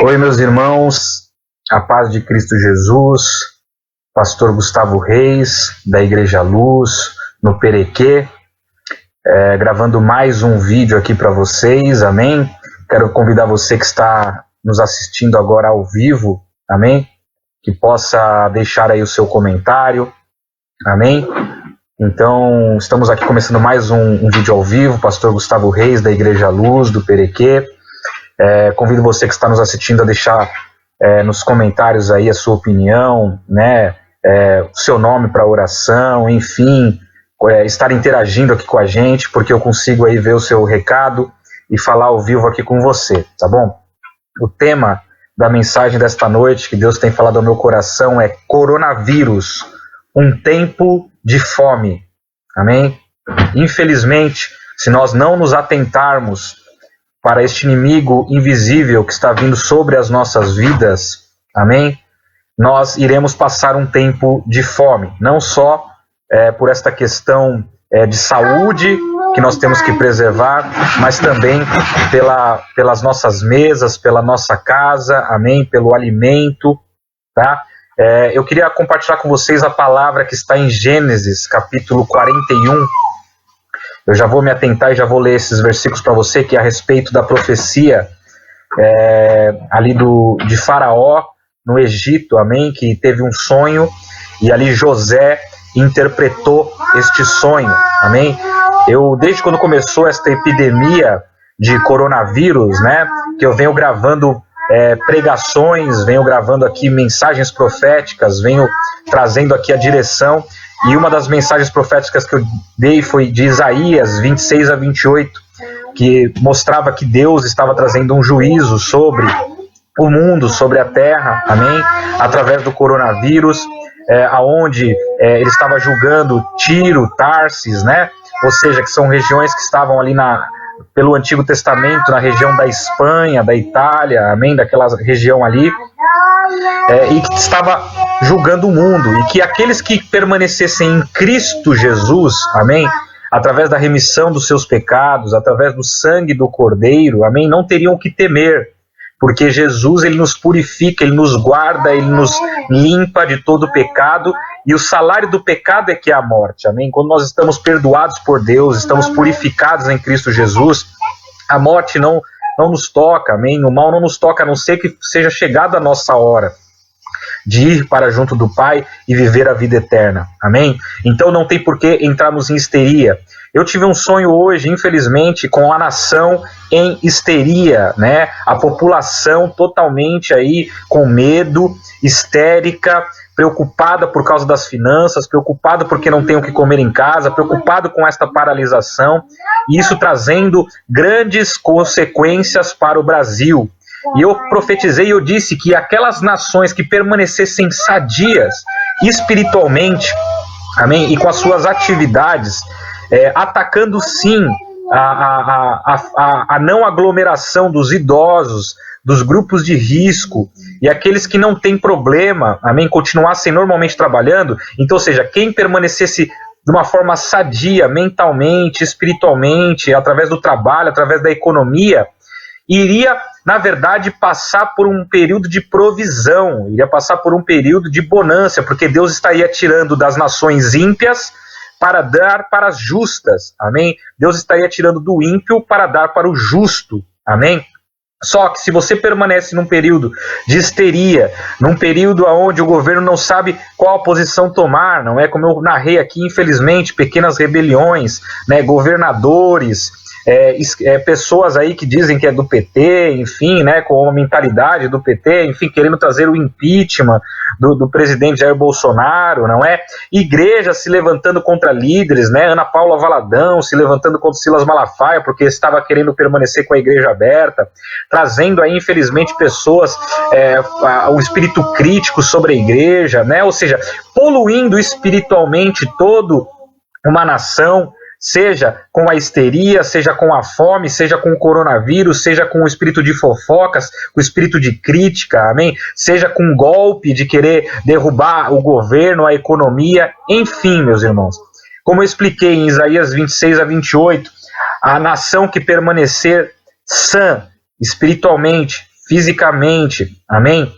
Oi, meus irmãos, a paz de Cristo Jesus, pastor Gustavo Reis, da Igreja Luz, no Perequê, gravando mais um vídeo aqui para vocês, amém? Quero convidar você que está nos assistindo agora ao vivo, amém? Que possa deixar aí o seu comentário, amém? Então, estamos aqui começando mais um vídeo ao vivo, pastor Gustavo Reis, da Igreja Luz, do Perequê. Convido você que está nos assistindo a deixar nos comentários aí a sua opinião, né, o seu nome para oração, enfim, estar interagindo aqui com a gente, porque eu consigo aí ver o seu recado e falar ao vivo aqui com você, tá bom? O tema da mensagem desta noite, que Deus tem falado ao meu coração, é coronavírus, um tempo de fome, amém? Infelizmente, se nós não nos atentarmos para este inimigo invisível que está vindo sobre as nossas vidas, amém? Nós iremos passar um tempo de fome, não só por esta questão de saúde que nós temos que preservar, mas também pelas nossas mesas, pela nossa casa, amém? Pelo alimento, tá? Eu queria compartilhar com vocês a palavra que está em Gênesis, capítulo 41, eu já vou me atentar e já vou ler esses versículos para você, que é a respeito da profecia ali de Faraó no Egito, amém? Que teve um sonho e ali José interpretou este sonho, amém? Desde quando começou esta epidemia de coronavírus, né, que eu venho gravando pregações, venho gravando aqui mensagens proféticas, venho trazendo aqui a direção. E uma das mensagens proféticas que eu dei foi de Isaías 26 a 28, que mostrava que Deus estava trazendo um juízo sobre o mundo, sobre a terra, amém? Através do coronavírus, aonde ele estava julgando Tiro, Tarsis, né? Ou seja, que são regiões que estavam ali pelo Antigo Testamento, na região da Espanha, da Itália, amém? Daquela região ali, e que estava julgando o mundo, e que aqueles que permanecessem em Cristo Jesus, amém? Através da remissão dos seus pecados, através do sangue do Cordeiro, amém? Não teriam o que temer, porque Jesus, ele nos purifica, ele nos guarda, ele nos limpa de todo pecado, e o salário do pecado é que é a morte, amém? Quando nós estamos perdoados por Deus, estamos purificados em Cristo Jesus, a morte não nos toca, amém? O mal não nos toca, a não ser que seja chegada a nossa hora de ir para junto do Pai e viver a vida eterna, amém? Então não tem por que entrarmos em histeria. Eu tive um sonho hoje, infelizmente, com a nação em histeria, né? A população totalmente aí com medo, histérica, preocupada por causa das finanças, preocupada porque não tem o que comer em casa, preocupado com esta paralisação, e isso trazendo grandes consequências para o Brasil. E eu profetizei e eu disse que aquelas nações que permanecessem sadias espiritualmente, amém, e com as suas atividades, atacando sim a não aglomeração dos idosos, dos grupos de risco e aqueles que não têm problema, amém, continuassem normalmente trabalhando. Então, ou seja, quem permanecesse de uma forma sadia, mentalmente, espiritualmente, através do trabalho, através da economia, iria, na verdade, passar por um período de provisão, iria passar por um período de bonança, porque Deus estaria tirando das nações ímpias para dar para as justas, amém? Deus estaria tirando do ímpio para dar para o justo, amém? Só que se você permanece num período de histeria, num período onde o governo não sabe qual posição tomar, não é como eu narrei aqui, infelizmente, pequenas rebeliões, né, governadores, pessoas aí que dizem que é do PT, enfim, né, com uma mentalidade do PT, enfim, querendo trazer o impeachment do presidente Jair Bolsonaro, não é? Igrejas se levantando contra líderes, né? Ana Paula Valadão se levantando contra Silas Malafaia porque estava querendo permanecer com a igreja aberta, trazendo aí, infelizmente, pessoas, o espírito crítico sobre a igreja, né? Ou seja, poluindo espiritualmente toda uma nação, seja com a histeria, seja com a fome, seja com o coronavírus, seja com o espírito de fofocas, com o espírito de crítica, amém? Seja com o golpe de querer derrubar o governo, a economia, enfim, meus irmãos. Como eu expliquei em Isaías 26 a 28, a nação que permanecer sã, espiritualmente, fisicamente, amém?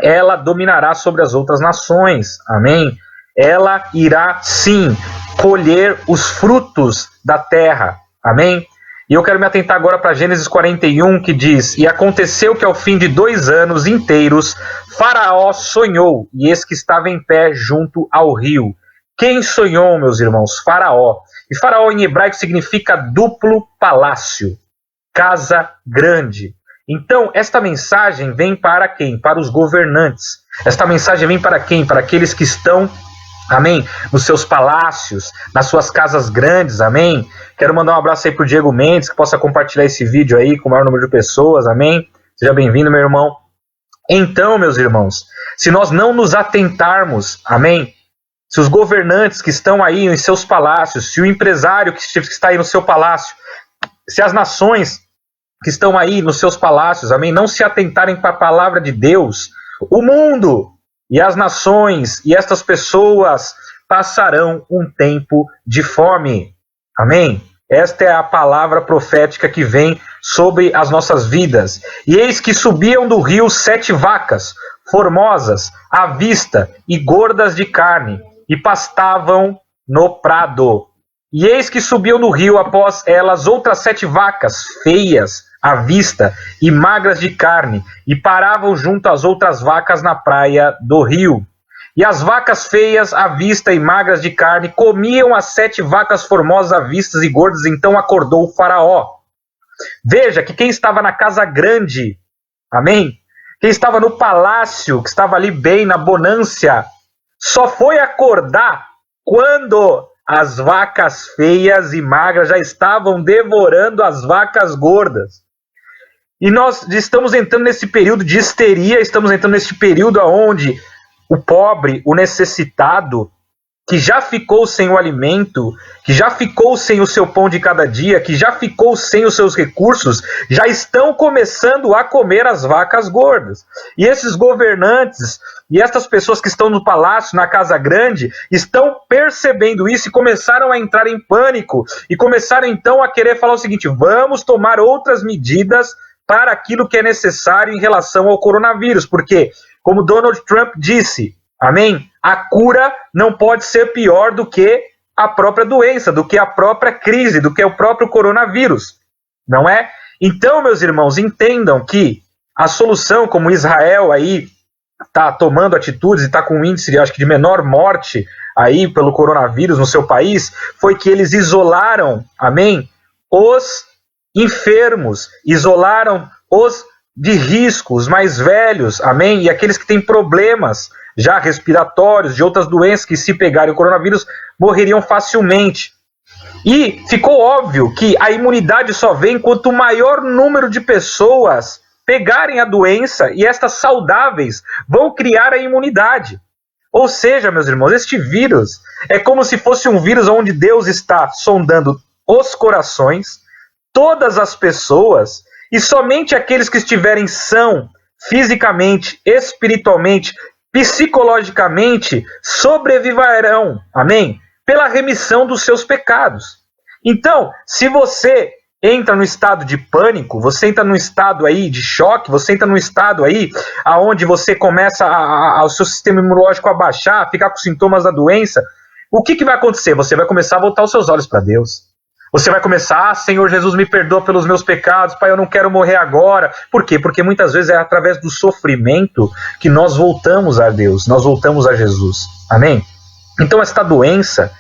Ela dominará sobre as outras nações, amém? Ela irá, sim, colher os frutos da terra, amém? E eu quero me atentar agora para Gênesis 41, que diz: E aconteceu que ao fim de 2 anos inteiros, Faraó sonhou, e eis que estava em pé junto ao rio. Quem sonhou, meus irmãos? Faraó. E Faraó em hebraico significa duplo palácio, casa grande. Então, esta mensagem vem para quem? Para os governantes. Esta mensagem vem para quem? Para aqueles que estão, amém, nos seus palácios, nas suas casas grandes, amém? Quero mandar um abraço aí para o Diego Mendes, que possa compartilhar esse vídeo aí com o maior número de pessoas, amém? Seja bem-vindo, meu irmão. Então, meus irmãos, se nós não nos atentarmos, amém? Se os governantes que estão aí em seus palácios, se o empresário que está aí no seu palácio, se as nações que estão aí nos seus palácios, amém, não se atentarem para a palavra de Deus, o mundo e as nações e estas pessoas passarão um tempo de fome, amém? Esta é a palavra profética que vem sobre as nossas vidas. E eis que subiam do rio 7 vacas, formosas, à vista, e gordas de carne, e pastavam no prado. E eis que subiam do rio após elas outras 7 vacas, feias, à vista, e magras de carne, e paravam junto às outras vacas na praia do rio. E as vacas feias, à vista e magras de carne, comiam as 7 vacas formosas, à vista e gordas. Então acordou o Faraó. Veja que quem estava na casa grande, amém? Quem estava no palácio, que estava ali bem, na bonância, só foi acordar quando as vacas feias e magras já estavam devorando as vacas gordas. E nós estamos entrando nesse período de histeria, estamos entrando nesse período onde o pobre, o necessitado, que já ficou sem o alimento, que já ficou sem o seu pão de cada dia, que já ficou sem os seus recursos, já estão começando a comer as vacas gordas. E esses governantes e essas pessoas que estão no palácio, na casa grande, estão percebendo isso e começaram a entrar em pânico e começaram então a querer falar o seguinte: vamos tomar outras medidas para aquilo que é necessário em relação ao coronavírus, porque, como Donald Trump disse, amém? A cura não pode ser pior do que a própria doença, do que a própria crise, do que o próprio coronavírus, não é? Então, meus irmãos, entendam que a solução, como Israel aí está tomando atitudes e está com um índice, acho que de menor morte aí pelo coronavírus no seu país, foi que eles isolaram, amém? Os enfermos, isolaram os de risco, os mais velhos, amém? E aqueles que têm problemas já respiratórios, de outras doenças que, se pegarem o coronavírus, morreriam facilmente. E ficou óbvio que a imunidade só vem quanto maior número de pessoas pegarem a doença, e estas saudáveis vão criar a imunidade. Ou seja, meus irmãos, este vírus é como se fosse um vírus onde Deus está sondando os corações, todas as pessoas, e somente aqueles que estiverem são fisicamente, espiritualmente, psicologicamente, sobreviverão, amém? Pela remissão dos seus pecados. Então, se você entra no estado de pânico, você entra num estado aí de choque, você entra num estado aí aonde você começa o seu sistema imunológico a baixar, ficar com sintomas da doença, o que vai acontecer? Você vai começar a voltar os seus olhos para Deus. Você vai começar: Senhor Jesus, me perdoa pelos meus pecados, Pai, eu não quero morrer agora. Por quê? Porque muitas vezes é através do sofrimento que nós voltamos a Deus, nós voltamos a Jesus. Amém? Então esta doença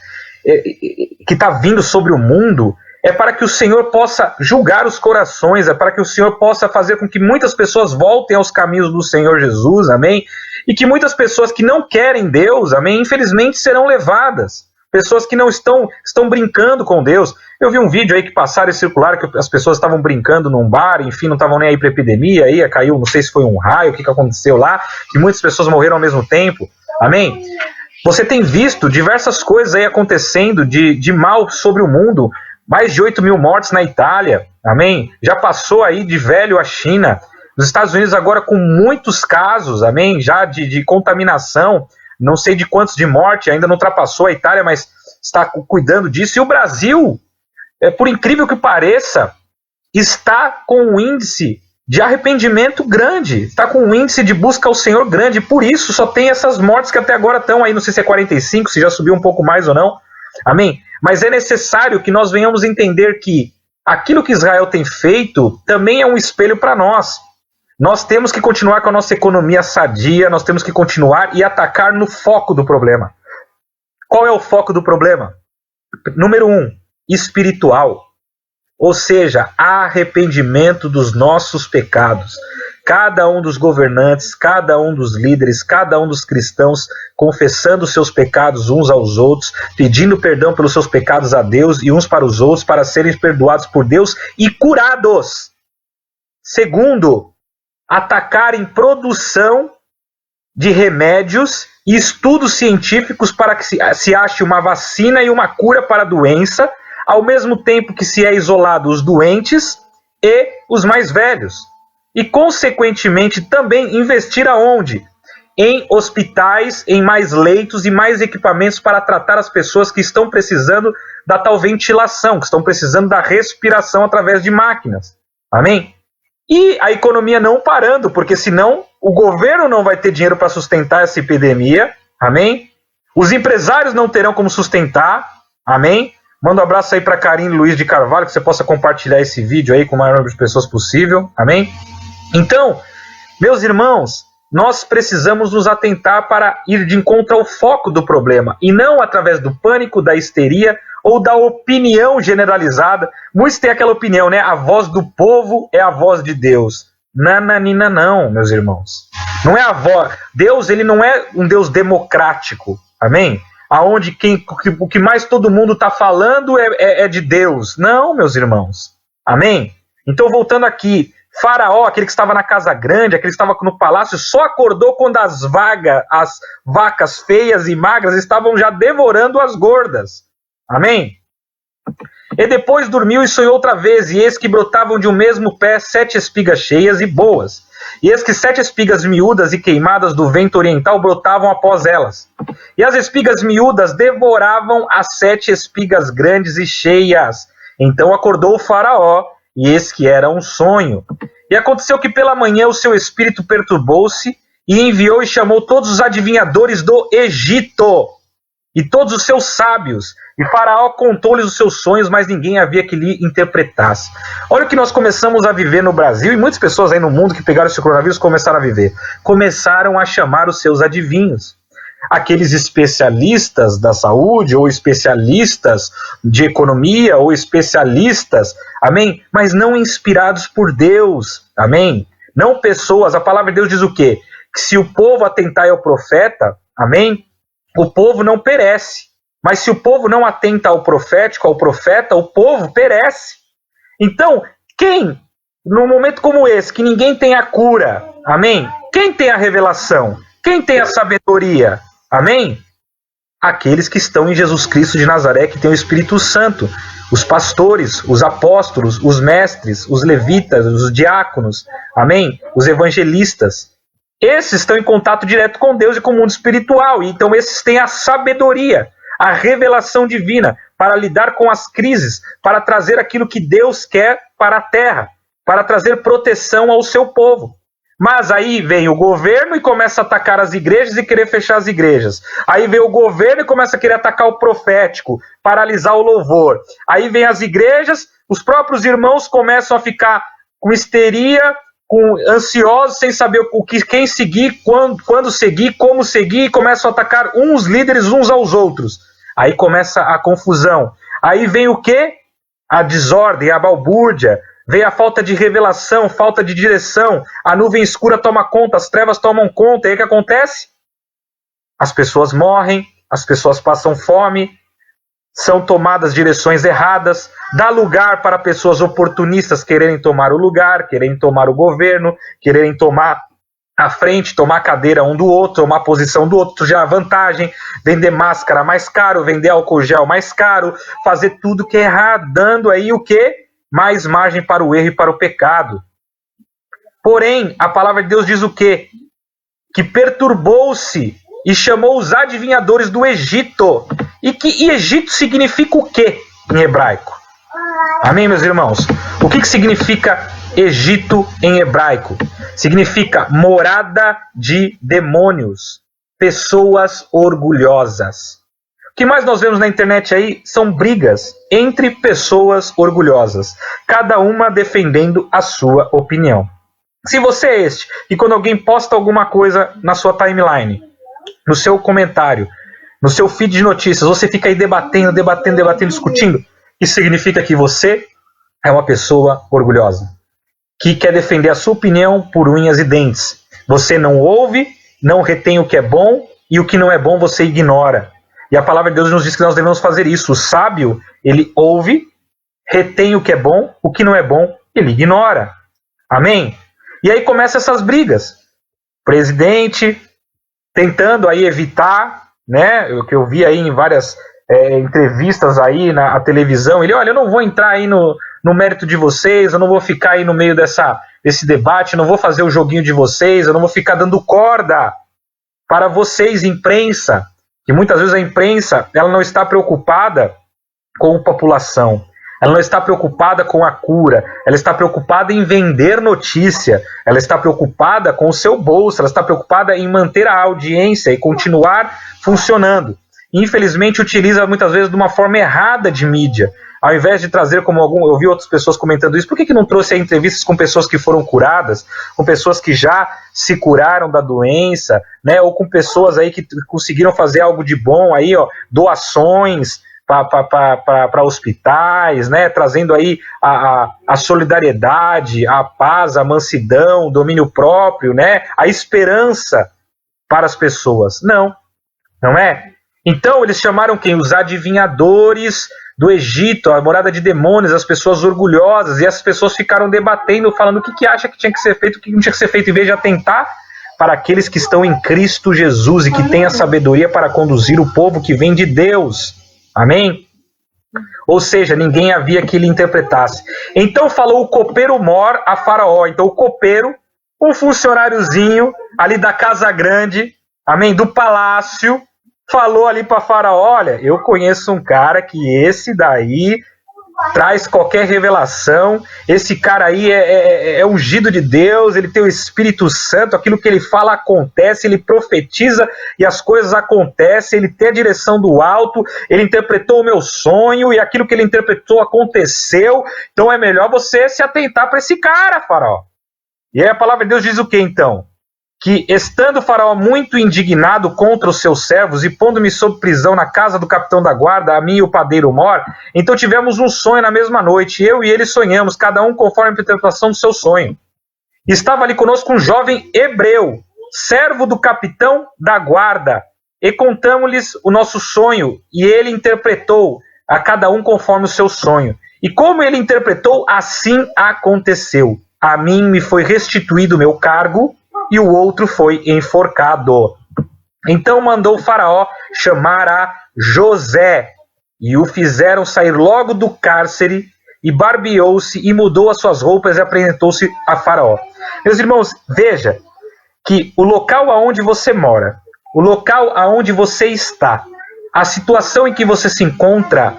que está vindo sobre o mundo é para que o Senhor possa julgar os corações, é para que o Senhor possa fazer com que muitas pessoas voltem aos caminhos do Senhor Jesus, amém? E que muitas pessoas que não querem Deus, amém, infelizmente serão levadas. Pessoas que não estão brincando com Deus. Eu vi um vídeo aí que passaram e circularam que as pessoas estavam brincando num bar, enfim, não estavam nem aí para epidemia, aí caiu, não sei se foi um raio, o que aconteceu lá, que muitas pessoas morreram ao mesmo tempo, amém? Você tem visto diversas coisas aí acontecendo de mal sobre o mundo, mais de 8.000 mortes na Itália, amém? Já passou aí de velho a China, nos Estados Unidos agora com muitos casos, amém? Já de contaminação, não sei de quantos de morte, ainda não ultrapassou a Itália, mas está cuidando disso. E o Brasil, por incrível que pareça, está com um índice de arrependimento grande, está com um índice de busca ao Senhor grande, por isso só tem essas mortes que até agora estão aí, não sei se é 45, se já subiu um pouco mais ou não, amém? Mas é necessário que nós venhamos entender que aquilo que Israel tem feito também é um espelho para nós. Nós temos que continuar com a nossa economia sadia, nós temos que continuar e atacar no foco do problema. Qual é o foco do problema? Número 1, espiritual. Ou seja, arrependimento dos nossos pecados. Cada um dos governantes, cada um dos líderes, cada um dos cristãos confessando seus pecados uns aos outros, pedindo perdão pelos seus pecados a Deus e uns para os outros para serem perdoados por Deus e curados. Segundo, atacar em produção de remédios e estudos científicos para que se ache uma vacina e uma cura para a doença, ao mesmo tempo que se é isolado os doentes e os mais velhos. E, consequentemente, também investir aonde? Em hospitais, em mais leitos e mais equipamentos para tratar as pessoas que estão precisando da tal ventilação, que estão precisando da respiração através de máquinas. Amém? E a economia não parando, porque senão o governo não vai ter dinheiro para sustentar essa epidemia. Amém? Os empresários não terão como sustentar. Amém? Manda um abraço aí para Karine Luiz de Carvalho, que você possa compartilhar esse vídeo aí com o maior número de pessoas possível. Amém? Então, meus irmãos, nós precisamos nos atentar para ir de encontro ao foco do problema, e não através do pânico, da histeria ou da opinião generalizada. Muitos têm aquela opinião, né? A voz do povo é a voz de Deus. Nananina não, meus irmãos. Não é a voz. Deus, ele não é um Deus democrático. Amém? Aonde o que mais todo mundo está falando é de Deus. Não, meus irmãos. Amém? Então, voltando aqui, Faraó, aquele que estava na casa grande, aquele que estava no palácio, só acordou quando as vacas feias e magras estavam já devorando as gordas. Amém? E depois dormiu e sonhou outra vez, e eis que brotavam de um mesmo pé 7 espigas cheias e boas. E eis que 7 espigas miúdas e queimadas do vento oriental brotavam após elas. E as espigas miúdas devoravam as 7 espigas grandes e cheias. Então acordou o Faraó, e eis que era um sonho. E aconteceu que pela manhã o seu espírito perturbou-se, e enviou e chamou todos os adivinhadores do Egito, e todos os seus sábios. E Faraó contou-lhes os seus sonhos, mas ninguém havia que lhe interpretasse. Olha o que nós começamos a viver no Brasil, e muitas pessoas aí no mundo que pegaram esse coronavírus começaram a viver. Começaram a chamar os seus adivinhos. Aqueles especialistas da saúde, ou especialistas de economia, ou especialistas, amém? Mas não inspirados por Deus, amém? Não pessoas, a palavra de Deus diz o quê? Que se o povo atentar ao profeta, amém? O povo não perece. Mas se o povo não atenta ao profético, ao profeta, o povo perece. Então, quem, num momento como esse, que ninguém tem a cura, amém? Quem tem a revelação? Quem tem a sabedoria? Amém? Aqueles que estão em Jesus Cristo de Nazaré, que tem o Espírito Santo. Os pastores, os apóstolos, os mestres, os levitas, os diáconos, amém? Os evangelistas. Esses estão em contato direto com Deus e com o mundo espiritual. E então esses têm a sabedoria, a revelação divina para lidar com as crises, para trazer aquilo que Deus quer para a terra, para trazer proteção ao seu povo. Mas aí vem o governo e começa a atacar as igrejas e querer fechar as igrejas. Aí vem o governo e começa a querer atacar o profético, paralisar o louvor. Aí vem as igrejas, os próprios irmãos começam a ficar com histeria, ansiosos, sem saber quem seguir, quando seguir, como seguir, e começam a atacar uns líderes uns aos outros. Aí começa a confusão. Aí vem o quê? A desordem, a balbúrdia. Vem a falta de revelação, falta de direção. A nuvem escura toma conta, as trevas tomam conta. E aí o que acontece? As pessoas morrem, as pessoas passam fome, são tomadas direções erradas, dá lugar para pessoas oportunistas quererem tomar o lugar, quererem tomar o governo, quererem tomar a frente, tomar a cadeira um do outro, tomar a posição do outro, já a vantagem, vender máscara mais caro, vender álcool gel mais caro, fazer tudo que é errado, dando aí o quê? Mais margem para o erro e para o pecado. Porém, a palavra de Deus diz o quê? Que perturbou-se e chamou os adivinhadores do Egito. E Egito significa o quê em hebraico? Amém, meus irmãos? O que significa Egito em hebraico significa morada de demônios, pessoas orgulhosas. O que mais nós vemos na internet aí são brigas entre pessoas orgulhosas, cada uma defendendo a sua opinião. Se você é este, e quando alguém posta alguma coisa na sua timeline, no seu comentário, no seu feed de notícias, você fica aí debatendo, discutindo, isso significa que você é uma pessoa orgulhosa, que quer defender a sua opinião por unhas e dentes. Você não ouve, não retém o que é bom, e o que não é bom você ignora. E a palavra de Deus nos diz que nós devemos fazer isso. O sábio, ele ouve, retém o que é bom, o que não é bom, ele ignora. Amém? E aí começam essas brigas. Presidente tentando aí evitar, né, o que eu vi aí em várias entrevistas aí na televisão, ele, olha, eu não vou entrar aí no mérito de vocês, eu não vou ficar aí no meio desse debate, eu não vou fazer o joguinho de vocês, eu não vou ficar dando corda para vocês, imprensa, que muitas vezes a imprensa ela não está preocupada com a população, ela não está preocupada com a cura, ela está preocupada em vender notícia, ela está preocupada com o seu bolso, ela está preocupada em manter a audiência e continuar funcionando. Infelizmente utiliza muitas vezes de uma forma errada de mídia, ao invés de trazer como eu vi outras pessoas comentando isso, por que não trouxe entrevistas com pessoas que foram curadas, com pessoas que já se curaram da doença, né, ou com pessoas aí que conseguiram fazer algo de bom, aí, ó, doações para hospitais, né, trazendo aí a solidariedade, a paz, a mansidão, o domínio próprio, né, a esperança para as pessoas. Não é? Então eles chamaram quem? Os adivinhadores do Egito, a morada de demônios, as pessoas orgulhosas, e essas pessoas ficaram debatendo, falando o que acha que tinha que ser feito, o que não tinha que ser feito, em vez de atentar para aqueles que estão em Cristo Jesus e que têm a sabedoria para conduzir o povo que vem de Deus. Amém? Ou seja, ninguém havia que lhe interpretasse. Então falou o copeiro mor a Faraó. Então o copeiro, um funcionáriozinho ali da casa grande, amém, do palácio, falou ali para Faraó, olha, eu conheço um cara que esse daí traz qualquer revelação, esse cara aí é ungido de Deus, ele tem o Espírito Santo, aquilo que ele fala acontece, ele profetiza e as coisas acontecem, ele tem a direção do alto, ele interpretou o meu sonho e aquilo que ele interpretou aconteceu, então é melhor você se atentar para esse cara, Faraó. E aí a palavra de Deus diz o que então? Que estando o Faraó muito indignado contra os seus servos e pondo-me sob prisão na casa do capitão da guarda, a mim e o padeiro Mor, então tivemos um sonho na mesma noite, eu e ele sonhamos, cada um conforme a interpretação do seu sonho. E estava ali conosco um jovem hebreu, servo do capitão da guarda, e contamos-lhes o nosso sonho, e ele interpretou a cada um conforme o seu sonho. E como ele interpretou, assim aconteceu. A mim me foi restituído o meu cargo, e o outro foi enforcado. Então mandou o Faraó chamar a José, e o fizeram sair logo do cárcere, e barbeou-se, e mudou as suas roupas, e apresentou-se a Faraó. Meus irmãos, veja que o local aonde você mora, o local aonde você está, a situação em que você se encontra,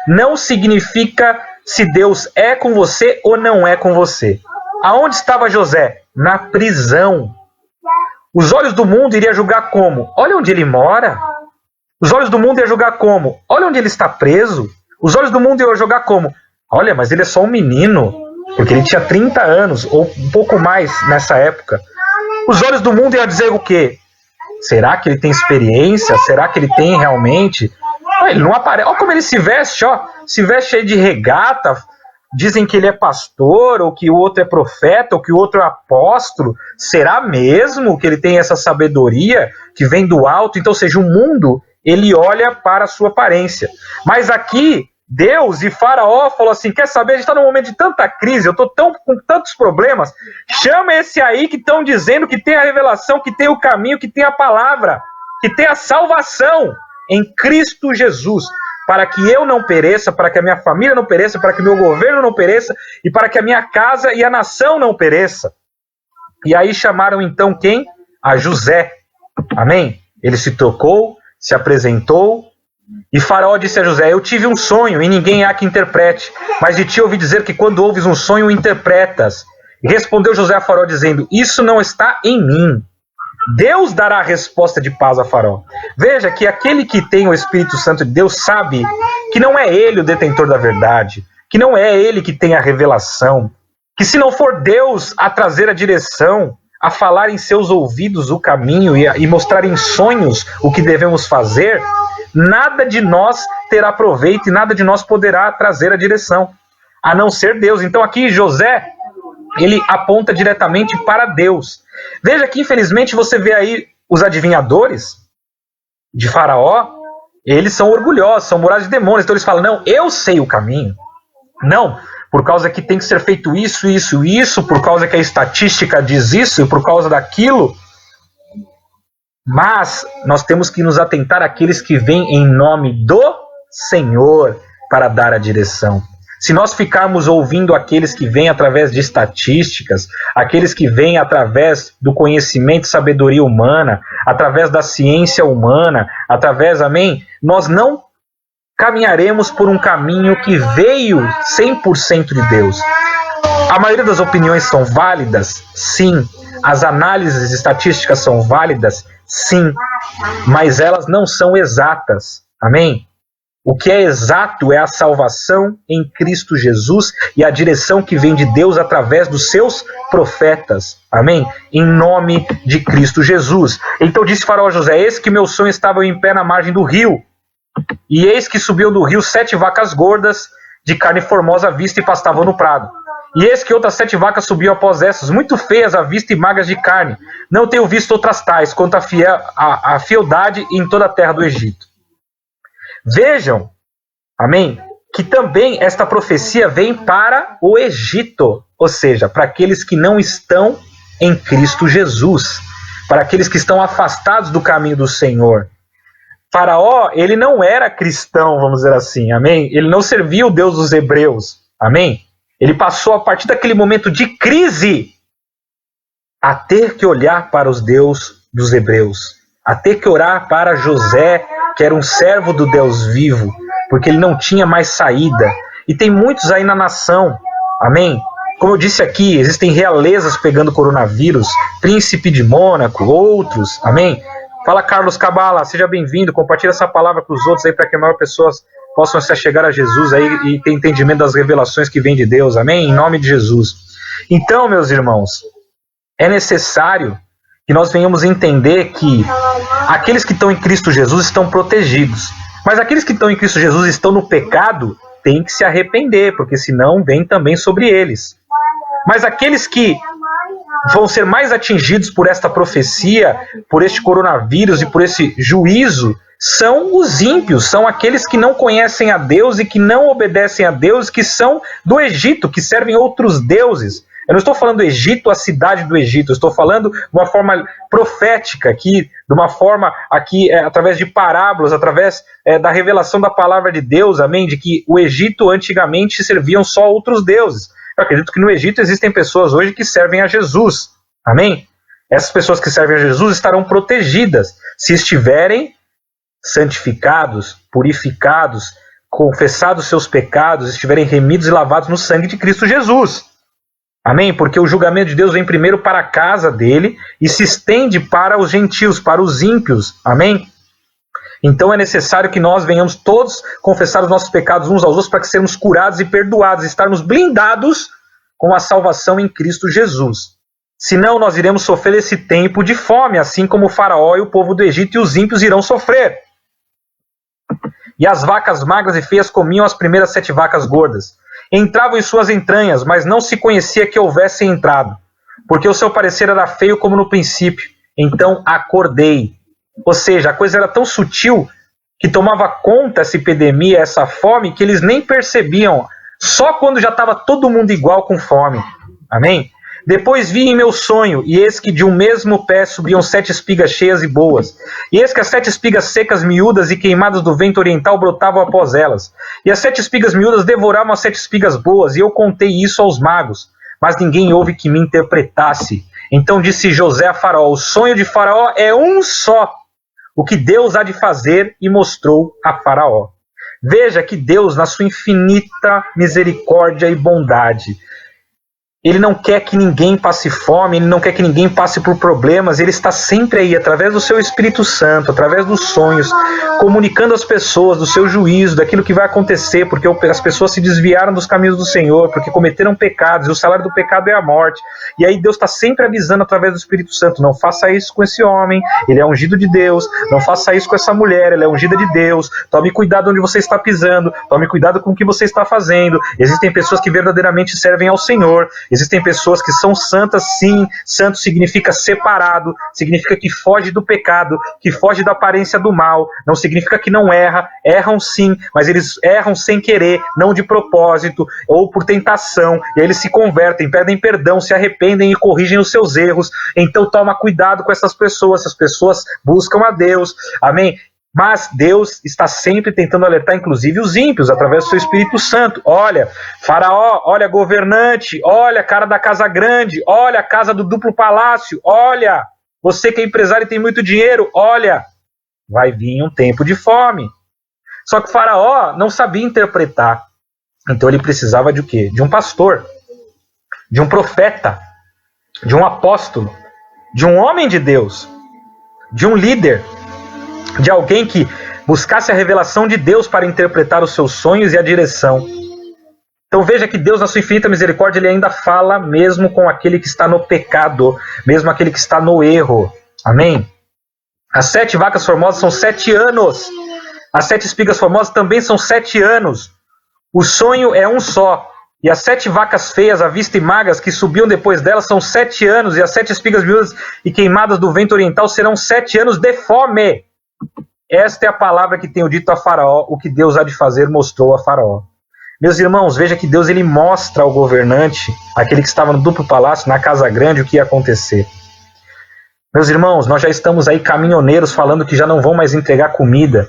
não significa se Deus é com você ou não é com você. Aonde estava José? Na prisão. Os olhos do mundo iriam julgar como? Olha onde ele mora. Os olhos do mundo iam julgar como? Olha onde ele está preso. Os olhos do mundo iam julgar como? Olha, mas ele é só um menino. Porque ele tinha 30 anos, ou um pouco mais nessa época. Os olhos do mundo iam dizer o quê? Será que ele tem experiência? Será que ele tem realmente? Ele não aparece. Olha como ele se veste, ó. Se veste aí de regata. Dizem que ele é pastor, ou que o outro é profeta, ou que o outro é apóstolo. Será mesmo que ele tem essa sabedoria que vem do alto? Então, ou seja, o mundo, ele olha para a sua aparência. Mas aqui, Deus e Faraó falou assim, quer saber, a gente está num momento de tanta crise, eu estou com tantos problemas, chama esse aí que estão dizendo que tem a revelação, que tem o caminho, que tem a palavra, que tem a salvação em Cristo Jesus. Para que eu não pereça, para que a minha família não pereça, para que o meu governo não pereça, e para que a minha casa e a nação não pereça. E aí chamaram então quem? A José. Amém? Ele se tocou, se apresentou, e Faraó disse a José, eu tive um sonho, e ninguém há que interprete, mas de ti ouvi dizer que quando ouves um sonho, o interpretas. E respondeu José a Faraó dizendo: isso não está em mim. Deus dará a resposta de paz a Faraó. Veja que aquele que tem o Espírito Santo de Deus sabe que não é ele o detentor da verdade, que não é ele que tem a revelação, que se não for Deus a trazer a direção, a falar em seus ouvidos o caminho e mostrar em sonhos o que devemos fazer, nada de nós terá proveito e nada de nós poderá trazer a direção, a não ser Deus. Então aqui José, ele aponta diretamente para Deus. Veja que infelizmente você vê aí os adivinhadores de Faraó, eles são orgulhosos, são morados de demônios, então eles falam: não, eu sei o caminho. Não, por causa que tem que ser feito isso, isso, isso, por causa que a estatística diz isso e por causa daquilo. Mas nós temos que nos atentar àqueles que vêm em nome do Senhor para dar a direção. Se nós ficarmos ouvindo aqueles que vêm através de estatísticas, aqueles que vêm através do conhecimento e sabedoria humana, através da ciência humana, amém, nós não caminharemos por um caminho que veio 100% de Deus. A maioria das opiniões são válidas? Sim. As análises estatísticas são válidas? Sim. Mas elas não são exatas. Amém? O que é exato é a salvação em Cristo Jesus e a direção que vem de Deus através dos seus profetas. Amém? Em nome de Cristo Jesus. Então disse Faraó a José: eis que meu sonho estava em pé na margem do rio. E eis que subiam do rio 7 vacas gordas, de carne formosa à vista, e pastavam no prado. E eis que outras 7 vacas subiam após essas, muito feias à vista e magras de carne. Não tenho visto outras tais, quanto a fieldade em toda a terra do Egito. Vejam, amém, que também esta profecia vem para o Egito, ou seja, para aqueles que não estão em Cristo Jesus, para aqueles que estão afastados do caminho do Senhor. Faraó, ele não era cristão, vamos dizer assim, amém? Ele não servia o Deus dos hebreus, amém? Ele passou, a partir daquele momento de crise, a ter que olhar para os Deus dos hebreus, a ter que orar para José, que era um servo do Deus vivo, porque ele não tinha mais saída. E tem muitos aí na nação, amém? Como eu disse aqui, existem realezas pegando coronavírus, príncipe de Mônaco, outros, amém? Fala, Carlos Cabala, seja bem-vindo, compartilha essa palavra com os outros aí, para que maior pessoas possam se achegar a Jesus aí e ter entendimento das revelações que vêm de Deus, amém? Em nome de Jesus. Então, meus irmãos, é necessário que nós venhamos entender que aqueles que estão em Cristo Jesus estão protegidos, mas aqueles que estão em Cristo Jesus estão no pecado, têm que se arrepender, porque senão vem também sobre eles. Mas aqueles que vão ser mais atingidos por esta profecia, por este coronavírus e por esse juízo, são os ímpios, são aqueles que não conhecem a Deus e que não obedecem a Deus, que são do Egito, que servem outros deuses. Eu não estou falando do Egito, a cidade do Egito, eu estou falando de uma forma profética aqui, de uma forma aqui, através de parábolas, através da revelação da palavra de Deus, amém? De que o Egito antigamente serviam só outros deuses. Eu acredito que no Egito existem pessoas hoje que servem a Jesus, amém? Essas pessoas que servem a Jesus estarão protegidas se estiverem santificados, purificados, confessados seus pecados, estiverem remidos e lavados no sangue de Cristo Jesus. Amém? Porque o julgamento de Deus vem primeiro para a casa dele e se estende para os gentios, para os ímpios. Amém? Então é necessário que nós venhamos todos confessar os nossos pecados uns aos outros para que sejamos curados e perdoados, estarmos blindados com a salvação em Cristo Jesus. Senão nós iremos sofrer esse tempo de fome, assim como o Faraó e o povo do Egito e os ímpios irão sofrer. E as vacas magras e feias comiam as primeiras 7 vacas gordas. Entravam em suas entranhas, mas não se conhecia que houvessem entrado, porque o seu parecer era feio como no princípio. Então acordei. Ou seja, a coisa era tão sutil que tomava conta essa epidemia, essa fome, que eles nem percebiam, só quando já estava todo mundo igual com fome. Amém? Depois vi em meu sonho, e eis que de um mesmo pé subiam 7 espigas cheias e boas. E eis que as 7 espigas secas, miúdas e queimadas do vento oriental brotavam após elas. E as 7 espigas miúdas devoravam as 7 espigas boas, e eu contei isso aos magos. Mas ninguém houve que me interpretasse. Então disse José a Faraó: o sonho de Faraó é um só, o que Deus há de fazer, e mostrou a Faraó. Veja que Deus, na sua infinita misericórdia e bondade, Ele não quer que ninguém passe fome, ele não quer que ninguém passe por problemas, ele está sempre aí, através do seu Espírito Santo, através dos sonhos, comunicando às pessoas do seu juízo, daquilo que vai acontecer, porque as pessoas se desviaram dos caminhos do Senhor, porque cometeram pecados, e o salário do pecado é a morte. E aí Deus está sempre avisando através do Espírito Santo: não faça isso com esse homem, ele é ungido de Deus, não faça isso com essa mulher, ela é ungida de Deus, tome cuidado onde você está pisando, tome cuidado com o que você está fazendo. Existem pessoas que verdadeiramente servem ao Senhor. Existem pessoas que são santas, sim. Santo significa separado, significa que foge do pecado, que foge da aparência do mal. Não significa que não erra, erram sim, mas eles erram sem querer, não de propósito, ou por tentação, e aí eles se convertem, pedem perdão, se arrependem e corrigem os seus erros. Então toma cuidado com essas pessoas buscam a Deus, amém? Mas Deus está sempre tentando alertar, inclusive, os ímpios, através do seu Espírito Santo. Olha, Faraó, olha, governante, olha, cara da casa grande, olha, a casa do duplo palácio, olha, você que é empresário e tem muito dinheiro, olha, vai vir um tempo de fome. Só que Faraó não sabia interpretar. Então ele precisava de o quê? De um pastor, de um profeta, de um apóstolo, de um homem de Deus, de um líder, de alguém que buscasse a revelação de Deus para interpretar os seus sonhos e a direção. Então veja que Deus, na sua infinita misericórdia, ele ainda fala mesmo com aquele que está no pecado, mesmo aquele que está no erro. Amém? As 7 vacas formosas são 7 anos. As 7 espigas formosas também são 7 anos. O sonho é um só. E as 7 vacas feias, à vista e magras, que subiam depois delas, são 7 anos. E as 7 espigas miúdas e queimadas do vento oriental serão 7 anos de fome. Esta é a palavra que tenho dito a Faraó. O que Deus há de fazer mostrou a Faraó. Meus irmãos, veja que Deus ele mostra ao governante, aquele que estava no duplo palácio, na casa grande, o que ia acontecer. Meus irmãos, nós já estamos aí caminhoneiros falando que já não vão mais entregar comida,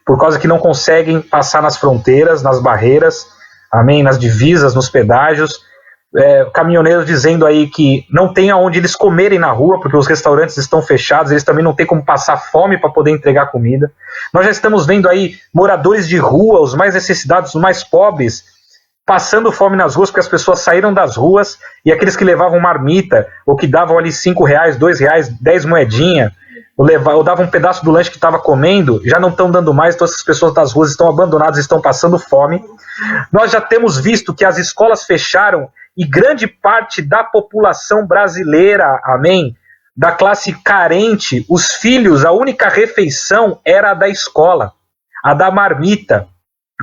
por causa que não conseguem passar nas fronteiras, nas barreiras, amém, nas divisas, nos pedágios. Caminhoneiros dizendo aí que não tem aonde eles comerem na rua, porque os restaurantes estão fechados, eles também não têm como passar fome para poder entregar comida. Nós já estamos vendo aí moradores de rua, os mais necessitados, os mais pobres, passando fome nas ruas, porque as pessoas saíram das ruas, e aqueles que levavam marmita, ou que davam ali R$5, R$2, 10 moedinha, ou davam um pedaço do lanche que estava comendo, já não estão dando mais, todas essas pessoas das ruas estão abandonadas, estão passando fome. Nós já temos visto que as escolas fecharam, e grande parte da população brasileira, amém, da classe carente, os filhos, a única refeição era a da escola, a da marmita,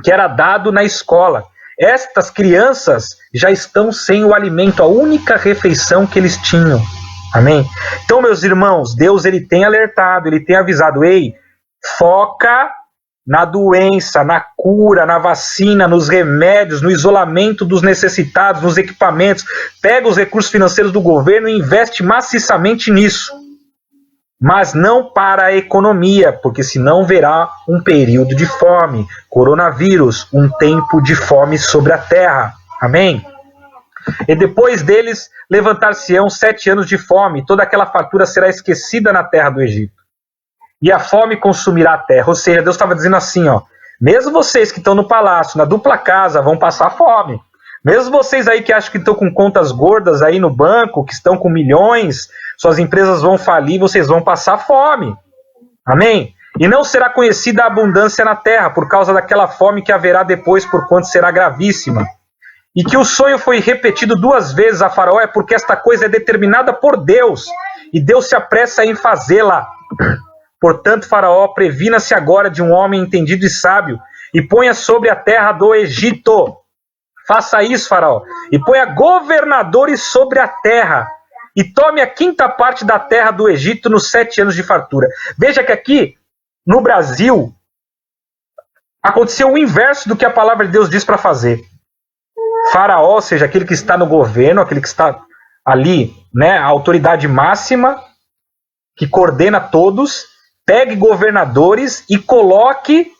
que era dado na escola. Estas crianças já estão sem o alimento, a única refeição que eles tinham. Amém? Então, meus irmãos, Deus ele tem alertado, ele tem avisado: ei, foca na doença, na cura, na vacina, nos remédios, no isolamento dos necessitados, nos equipamentos. Pega os recursos financeiros do governo e investe maciçamente nisso. Mas não para a economia, porque senão verá um período de fome. Coronavírus, um tempo de fome sobre a terra. Amém? E depois deles levantar-se-ão 7 anos de fome, toda aquela fartura será esquecida na terra do Egito. E a fome consumirá a terra. Ou seja, Deus estava dizendo assim, ó, mesmo vocês que estão no palácio, na dupla casa, vão passar fome. Mesmo vocês aí que acham que estão com contas gordas aí no banco, que estão com milhões, suas empresas vão falir, vocês vão passar fome. Amém? E não será conhecida a abundância na terra, por causa daquela fome que haverá depois, porquanto será gravíssima. E que o sonho foi repetido 2 vezes a Faraó, é porque esta coisa é determinada por Deus, e Deus se apressa em fazê-la. Portanto, Faraó, previna-se agora de um homem entendido e sábio, e ponha sobre a terra do Egito. Faça isso, Faraó, e ponha governadores sobre a terra, e tome a 5ª parte da terra do Egito nos 7 anos de fartura. Veja que aqui, no Brasil, aconteceu o inverso do que a palavra de Deus diz para fazer. Faraó, ou seja, aquele que está no governo, aquele que está ali, né, a autoridade máxima, que coordena todos, pegue governadores e coloque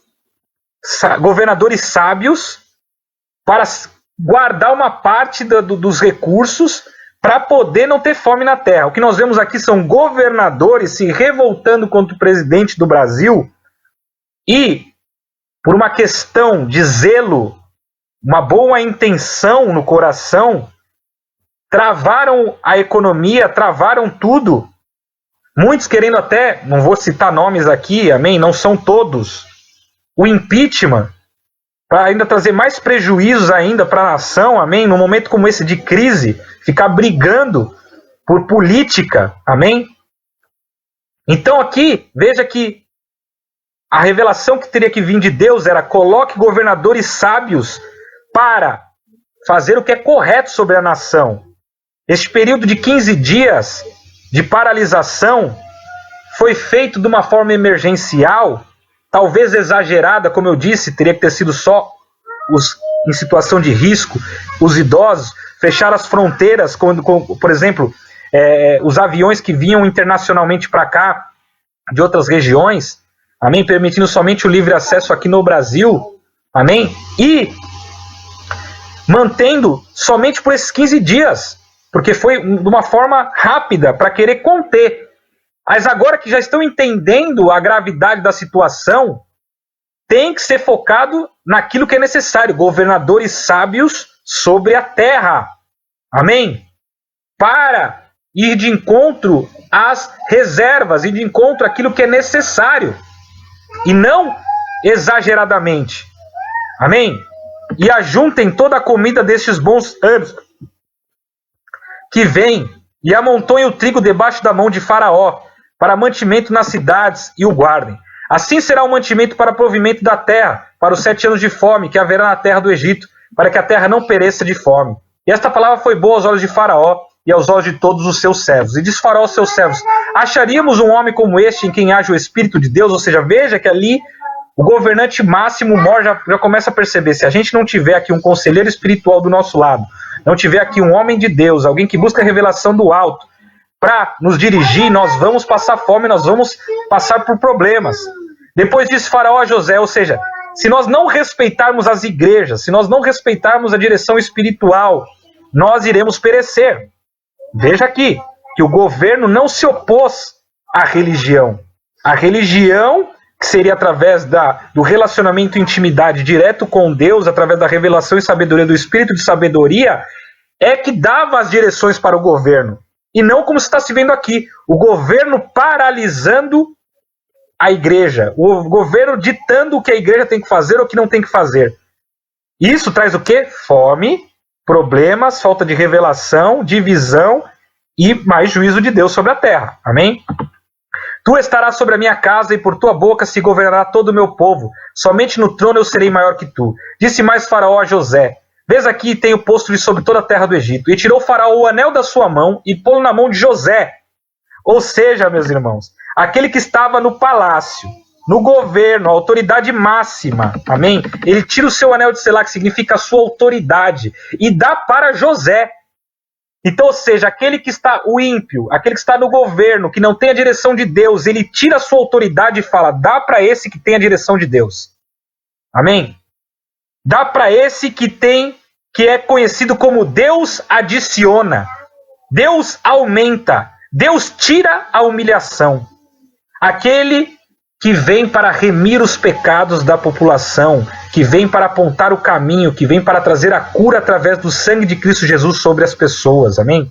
governadores sábios para guardar uma parte dos recursos para poder não ter fome na terra. O que nós vemos aqui são governadores se revoltando contra o presidente do Brasil e, por uma questão de zelo, uma boa intenção no coração, travaram a economia, travaram tudo. Muitos querendo até, não vou citar nomes aqui, amém? Não são todos. O impeachment, para ainda trazer mais prejuízos ainda para a nação, amém? Num momento como esse de crise, ficar brigando por política, amém? Então aqui, veja que a revelação que teria que vir de Deus era: coloque governadores sábios para fazer o que é correto sobre a nação. Este período de 15 dias de paralisação foi feito de uma forma emergencial, talvez exagerada, como eu disse, teria que ter sido só os em situação de risco, os idosos, fechar as fronteiras, por exemplo, os aviões que vinham internacionalmente para cá, de outras regiões, amém? Permitindo somente o livre acesso aqui no Brasil, amém? E mantendo somente por esses 15 dias, porque foi de uma forma rápida para querer conter. Mas agora que já estão entendendo a gravidade da situação, tem que ser focado naquilo que é necessário. Governadores sábios sobre a terra. Amém? Para ir de encontro às reservas, ir de encontro àquilo que é necessário. E não exageradamente. Amém? E ajuntem toda a comida destes bons anos que vem, e amontoem o trigo debaixo da mão de Faraó, para mantimento nas cidades, e o guardem. Assim será o mantimento para provimento da terra, para os 7 anos de fome que haverá na terra do Egito, para que a terra não pereça de fome. E esta palavra foi boa aos olhos de Faraó e aos olhos de todos os seus servos. E diz Faraó aos seus servos: acharíamos um homem como este em quem haja o Espírito de Deus? Ou seja, veja que ali o governante máximo mor já começa a perceber: se a gente não tiver aqui um conselheiro espiritual do nosso lado, não tiver aqui um homem de Deus, alguém que busca a revelação do alto para nos dirigir, nós vamos passar fome, nós vamos passar por problemas. Depois diz Faraó a José, ou seja, se nós não respeitarmos as igrejas, se nós não respeitarmos a direção espiritual, nós iremos perecer. Veja aqui, que o governo não se opôs à religião. A religião, que seria através do relacionamento e intimidade direto com Deus, através da revelação e sabedoria do Espírito de sabedoria, é que dava as direções para o governo. E não como está se vendo aqui, o governo paralisando a igreja, o governo ditando o que a igreja tem que fazer ou o que não tem que fazer. Isso traz o quê? Fome, problemas, falta de revelação, divisão e mais juízo de Deus sobre a terra. Amém? Tu estarás sobre a minha casa e por tua boca se governará todo o meu povo. Somente no trono eu serei maior que tu. Disse mais Faraó a José: vês aqui, tenho posto-lhe sobre toda a terra do Egito. E tirou Faraó o anel da sua mão e pô-lo na mão de José. Ou seja, meus irmãos, aquele que estava no palácio, no governo, a autoridade máxima, amém? Ele tira o seu anel de selá, que significa a sua autoridade, e dá para José. Então, ou seja, aquele que está, o ímpio, aquele que está no governo, que não tem a direção de Deus, ele tira a sua autoridade e fala: dá para esse que tem a direção de Deus. Amém? Dá para esse que é conhecido como Deus adiciona, Deus aumenta, Deus tira a humilhação. Aquele que vem para remir os pecados da população, que vem para apontar o caminho, que vem para trazer a cura através do sangue de Cristo Jesus sobre as pessoas. Amém?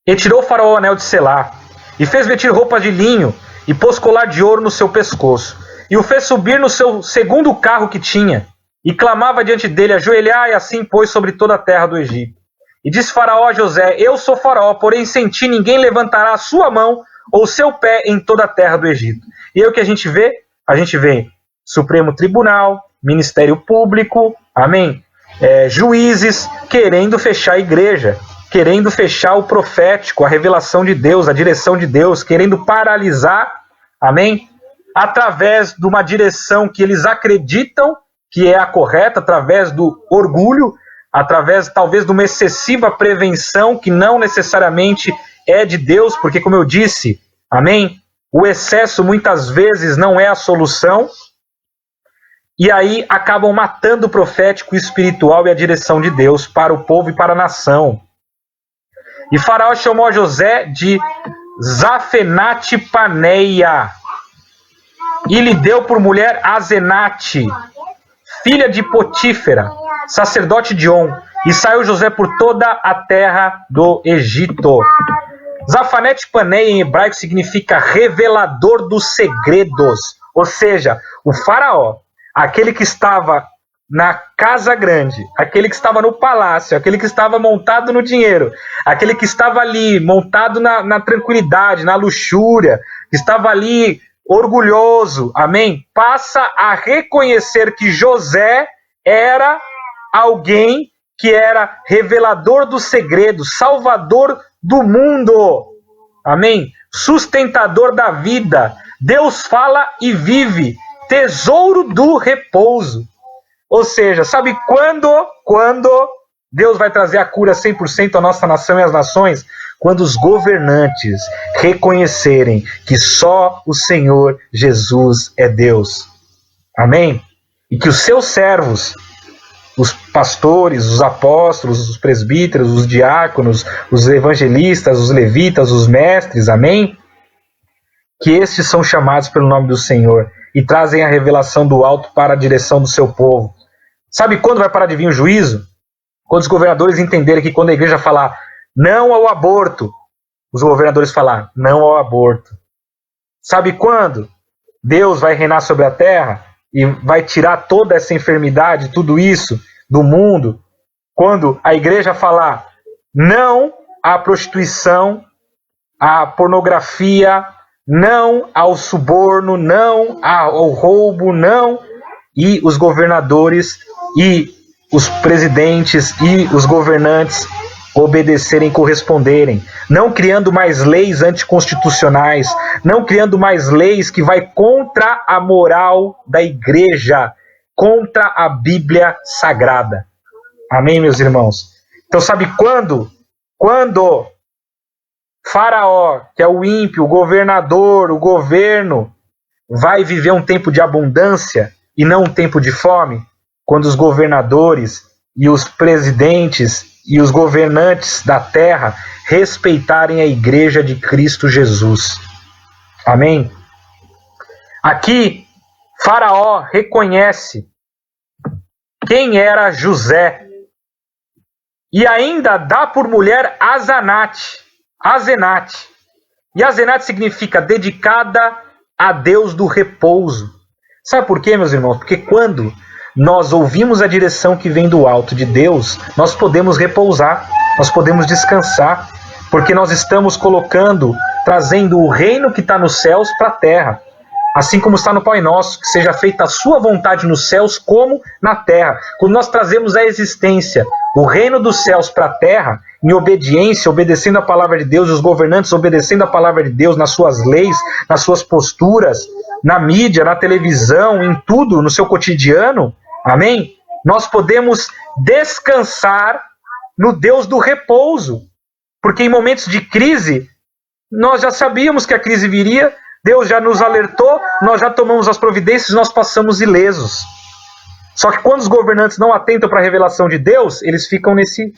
E tirou Faraó o anel de selá, e fez vestir roupas de linho, e pôs colar de ouro no seu pescoço, e o fez subir no seu segundo carro que tinha, e clamava diante dele: ajoelhai, e assim pôs sobre toda a terra do Egito. E disse Faraó a José: eu sou Faraó, porém sem ti ninguém levantará a sua mão ou seu pé em toda a terra do Egito. E aí o que a gente vê? A gente vê Supremo Tribunal, Ministério Público, amém? Juízes querendo fechar a igreja, querendo fechar o profético, a revelação de Deus, a direção de Deus, querendo paralisar, amém? Através de uma direção que eles acreditam que é a correta, através do orgulho, através talvez de uma excessiva prevenção que não necessariamente é de Deus, porque como eu disse, amém? O excesso muitas vezes não é a solução, e aí acabam matando o profético espiritual e a direção de Deus para o povo e para a nação. E Faraó chamou a José de Zafenate Paneia, e lhe deu por mulher Azenate, filha de Potífera, sacerdote de On, E saiu José por toda a terra do Egito. Zafanete Panei em hebraico significa revelador dos segredos. Ou seja, o faraó, aquele que estava na casa grande, aquele que estava no palácio, aquele que estava montado no dinheiro, aquele que estava ali montado na tranquilidade, na luxúria, que estava ali orgulhoso, amém? Passa a reconhecer que José era alguém que era revelador dos segredos, salvador do mundo, amém? Sustentador da vida, Deus fala e vive, tesouro do repouso. Ou seja, sabe quando Deus vai trazer a cura 100% à nossa nação e às nações? Quando os governantes reconhecerem que só o Senhor Jesus é Deus. Amém? E que os seus servos, os pastores, os apóstolos, os presbíteros, os diáconos, os evangelistas, os levitas, os mestres, amém? Que estes são chamados pelo nome do Senhor e trazem a revelação do alto para a direção do seu povo. Sabe quando vai parar de vir o juízo? Quando os governadores entenderem que quando a igreja falar não ao aborto, os governadores falar não ao aborto. Sabe quando Deus vai reinar sobre a terra e vai tirar toda essa enfermidade, tudo isso do mundo? Quando a igreja falar não à prostituição, à pornografia, não ao suborno, não ao roubo, não. E os governadores e os presidentes e os governantes obedecerem e corresponderem, não criando mais leis anticonstitucionais, não criando mais leis que vai contra a moral da igreja, contra a Bíblia Sagrada. Amém, meus irmãos? Então sabe quando Faraó, que é o ímpio, o governador, o governo, vai viver um tempo de abundância e não um tempo de fome? Quando os governadores e os presidentes e os governantes da terra respeitarem a igreja de Cristo Jesus. Amém? Aqui, Faraó reconhece quem era José e ainda dá por mulher Azenate. E Azenate significa dedicada a Deus do repouso. Sabe por quê, meus irmãos? Porque quando nós ouvimos a direção que vem do alto de Deus, nós podemos repousar, nós podemos descansar, porque nós estamos trazendo o reino que está nos céus para a terra. Assim como está no Pai Nosso, que seja feita a sua vontade nos céus como na terra. Quando nós trazemos à existência o reino dos céus para a terra, em obediência, obedecendo a palavra de Deus, os governantes obedecendo a palavra de Deus nas suas leis, nas suas posturas, na mídia, na televisão, em tudo, no seu cotidiano, amém? Nós podemos descansar no Deus do repouso, porque em momentos de crise, nós já sabíamos que a crise viria, Deus já nos alertou, nós já tomamos as providências, nós passamos ilesos. Só que quando os governantes não atentam para a revelação de Deus, eles ficam nesse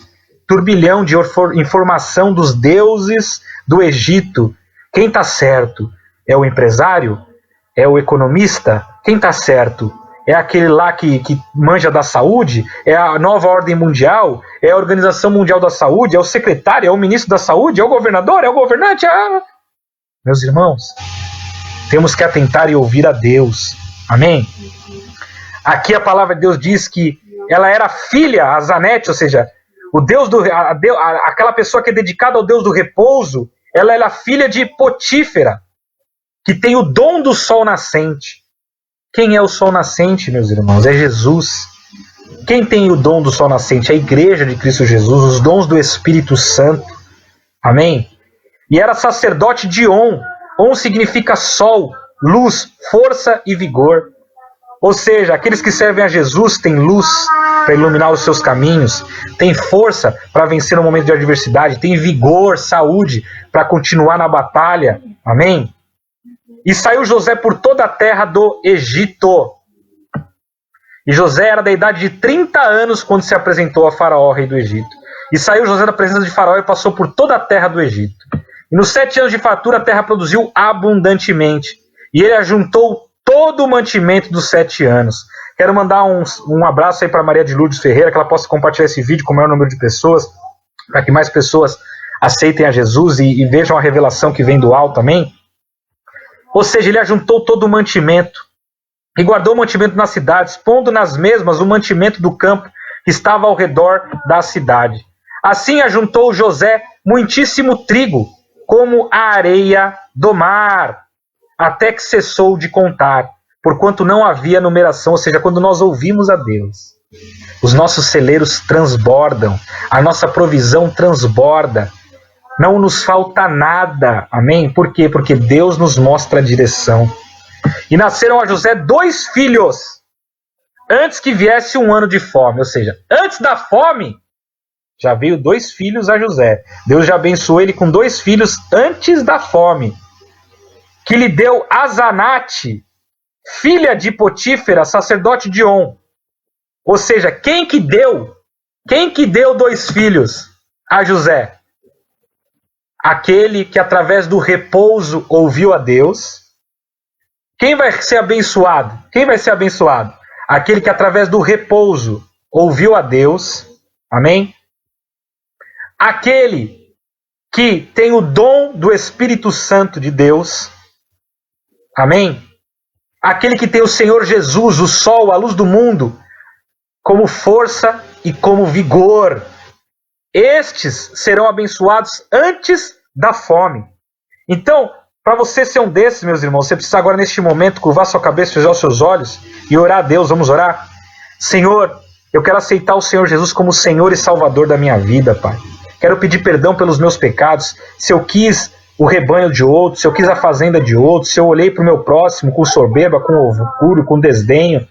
turbilhão de informação dos deuses do Egito. Quem está certo? É o empresário? É o economista? Quem está certo? É aquele lá que manja da saúde? É a nova ordem mundial? É a Organização Mundial da Saúde? É o secretário? É o ministro da saúde? É o governador? É o governante? Meus irmãos, temos que atentar e ouvir a Deus. Amém? Aqui a palavra de Deus diz que ela era filha, a Azenate, ou seja, o Deus aquela pessoa que é dedicada ao Deus do repouso, ela era filha de Potífera, que tem o dom do sol nascente. Quem é o sol nascente, meus irmãos? É Jesus. Quem tem o dom do sol nascente? A igreja de Cristo Jesus, os dons do Espírito Santo. Amém? E era sacerdote de On. On significa sol, luz, força e vigor. Ou seja, aqueles que servem a Jesus têm luz para iluminar os seus caminhos, têm força para vencer no momento de adversidade, têm vigor, saúde para continuar na batalha. Amém? E saiu José por toda a terra do Egito. E José era da idade de 30 anos quando se apresentou a Faraó, rei do Egito. E saiu José da presença de Faraó e passou por toda a terra do Egito. E nos 7 anos de fartura a terra produziu abundantemente. E ele ajuntou todo o mantimento dos 7 anos. Quero mandar um abraço aí para Maria de Lourdes Ferreira, que ela possa compartilhar esse vídeo com o maior número de pessoas, para que mais pessoas aceitem a Jesus e vejam a revelação que vem do alto, amém? Ou seja, ele ajuntou todo o mantimento e guardou o mantimento nas cidades, pondo nas mesmas o mantimento do campo que estava ao redor da cidade. Assim ajuntou José muitíssimo trigo, como a areia do mar, até que cessou de contar, porquanto não havia numeração. Ou seja, quando nós ouvimos a Deus, os nossos celeiros transbordam, a nossa provisão transborda, não nos falta nada, amém? Por quê? Porque Deus nos mostra a direção. E nasceram a José 2 filhos, antes que viesse um ano de fome. Ou seja, antes da fome, já veio 2 filhos a José. Deus já abençoou ele com 2 filhos antes da fome, que lhe deu Azanate, filha de Potífera, sacerdote de On. Ou seja, quem que deu 2 filhos a José? Aquele que através do repouso ouviu a Deus. Quem vai ser abençoado? Quem vai ser abençoado? Aquele que através do repouso ouviu a Deus. Amém? Aquele que tem o dom do Espírito Santo de Deus. Amém? Aquele que tem o Senhor Jesus, o sol, a luz do mundo, como força e como vigor. Estes serão abençoados antes da fome. Então, para você ser um desses, meus irmãos, você precisa agora, neste momento, curvar sua cabeça, fechar os seus olhos e orar a Deus. Vamos orar? Senhor, eu quero aceitar o Senhor Jesus como Senhor e Salvador da minha vida, Pai. Quero pedir perdão pelos meus pecados. Se eu quis o rebanho de outro, se eu quis a fazenda de outro, se eu olhei para o meu próximo com soberba, com orgulho, com desdenho,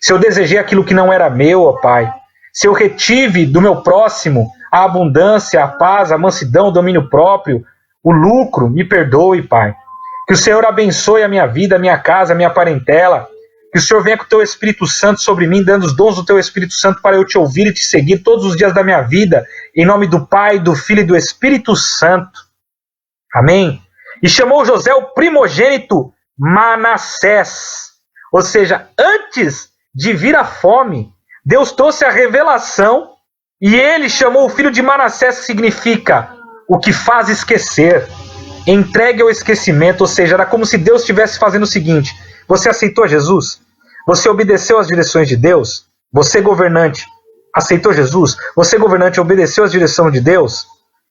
se eu desejei aquilo que não era meu, ó Pai, se eu retive do meu próximo a abundância, a paz, a mansidão, o domínio próprio, o lucro, me perdoe, Pai. Que o Senhor abençoe a minha vida, a minha casa, a minha parentela. Que o Senhor venha com o Teu Espírito Santo sobre mim, dando os dons do Teu Espírito Santo para eu Te ouvir e Te seguir todos os dias da minha vida. Em nome do Pai, do Filho e do Espírito Santo. Amém? E chamou José o primogênito Manassés. Ou seja, antes de vir a fome, Deus trouxe a revelação e ele chamou o filho de Manassés, que significa o que faz esquecer, entregue ao esquecimento. Ou seja, era como se Deus estivesse fazendo o seguinte: você aceitou Jesus? Você obedeceu às direções de Deus? Você, governante, aceitou Jesus? Você, governante, obedeceu às direções de Deus?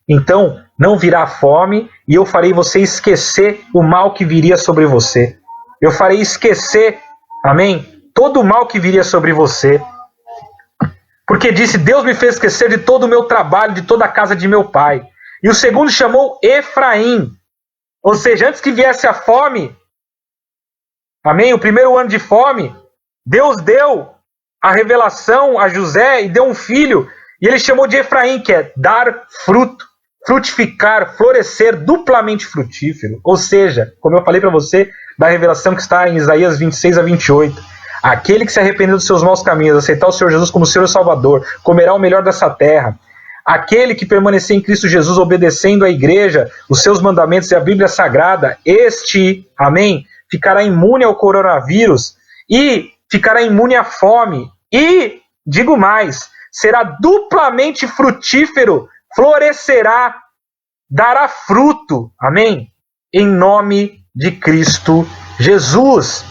Então, não virá fome e eu farei você esquecer o mal que viria sobre você. Eu farei esquecer, amém, todo o mal que viria sobre você. Porque disse, Deus me fez esquecer de todo o meu trabalho, de toda a casa de meu pai. E o segundo chamou Efraim. Ou seja, antes que viesse a fome, amém, o primeiro ano de fome, Deus deu a revelação a José e deu um filho. E ele chamou de Efraim, que é dar fruto, frutificar, florescer, duplamente frutífero. Ou seja, como eu falei para você, da revelação que está em Isaías 26 a 28. Aquele que se arrependeu dos seus maus caminhos, aceitar o Senhor Jesus como Senhor e Salvador, comerá o melhor dessa terra. Aquele que permanecer em Cristo Jesus, obedecendo à igreja, os seus mandamentos e a Bíblia Sagrada, este, amém, ficará imune ao coronavírus e ficará imune à fome. E, digo mais, será duplamente frutífero, florescerá, dará fruto, amém, em nome de Cristo Jesus.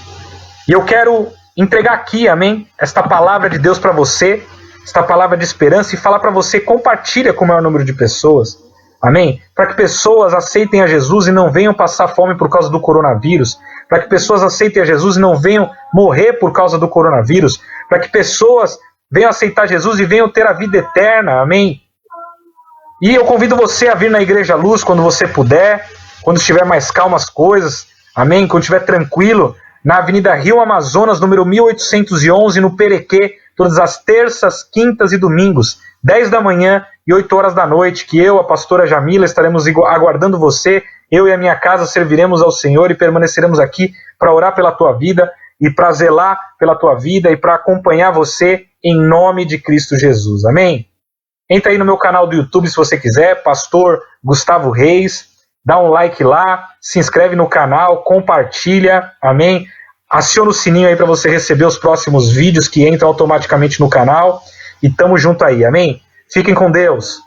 E eu quero entregar aqui, amém, esta palavra de Deus para você, esta palavra de esperança, e falar para você, compartilha com o maior número de pessoas, amém, para que pessoas aceitem a Jesus e não venham passar fome por causa do coronavírus, para que pessoas aceitem a Jesus e não venham morrer por causa do coronavírus, para que pessoas venham aceitar Jesus e venham ter a vida eterna, amém. E eu convido você a vir na Igreja Luz quando você puder, quando estiver mais calmo as coisas, amém, quando estiver tranquilo, na Avenida Rio Amazonas, número 1811, no Perequê, todas as terças, quintas e domingos, 10 da manhã e 8 horas da noite, que eu, a pastora Jamila, estaremos aguardando você. Eu e a minha casa serviremos ao Senhor e permaneceremos aqui para orar pela tua vida e para zelar pela tua vida e para acompanhar você em nome de Cristo Jesus. Amém? Entra aí no meu canal do YouTube se você quiser, Pastor Gustavo Reis, dá um like lá, se inscreve no canal, compartilha, amém? Aciona o sininho aí para você receber os próximos vídeos que entram automaticamente no canal. E tamo junto aí, amém? Fiquem com Deus.